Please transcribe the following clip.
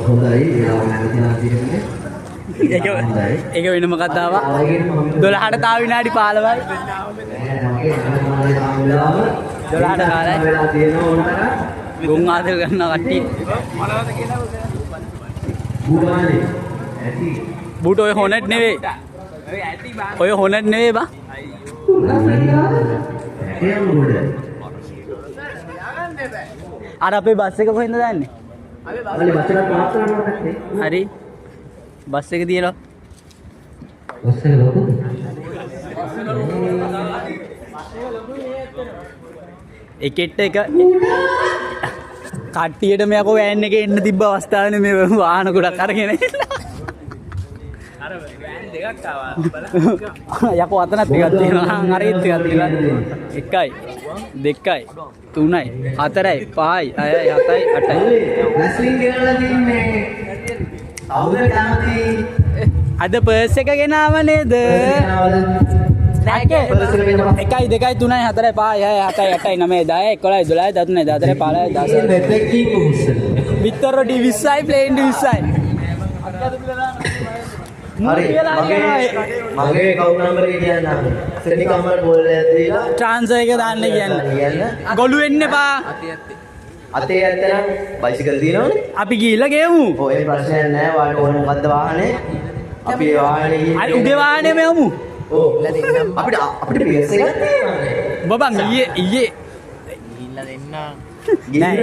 හොඳයි යාළුවා තියෙන්නේ. ඒක වෙනම කතාවක්. 12ට තා විනාඩි 15යි. 12ට කාලයි. වෙලා තියෙනවා උන්ට. ගොන් ආදර කරන කට්ටිය. බුඩානේ. ඇති. බුට ඔය හොනෙට් නෙවෙයි. ඔය හොනෙට් නෙවෙයි බා. අර අපේ බස් එක කොහෙන්ද දාන්නේ? හරි. බස් එක තියලා. බස් එක ලොකුද? එකෙට් එක කට්ටියට මෙයකෝ වෑන් එකේ එන්න තිබ්බ අවස්ථාවනේ මේ වාහන ගොඩක් අරගෙන අර වෑන් දෙකක් ආවා යකෝ අතනත් ටිකක් තියෙනවා අරෙත් ටිකක් තියෙනවා 1යි 2යි 3යි 4යි 5යි 6යි 7යි 8යි රැස්ලින් ගෙනලා තින්නේ කවුද කැමති අද පර්ස් එක ගෙනාව නේද එකයි 2යි 3යි 4යි 5යි 6යි 7යි 8යි 9යි 10යි 11යි 12යි 13යි 14යි 15යි 16යි විතර ඩි 20යි ප්ලේන් ඩි 20යි හරි මගේ කවුන්ට් නම්බර් එක කියන්න සෙනි කමර් බෝල් එක දීලා ට්‍රාන්ස්ෆර් එක දාන්න කියන්න ගොළු වෙන්න එපා අතේ ඇත්තනම් බයිසිකල් දිනවනේ අපි ගිහිල්ලා ගෙමු ඔය ප්‍රශ්නයක් නැහැ වාට ඕන මොකද්ද වාහනේ අපි වාහනේ අර උගේ වාහනේ මෙමු ඔව් අපිට PS එකක් තියෙනවා බබන් ඊයේ ගිහිල්ලා දෙන්න නෑ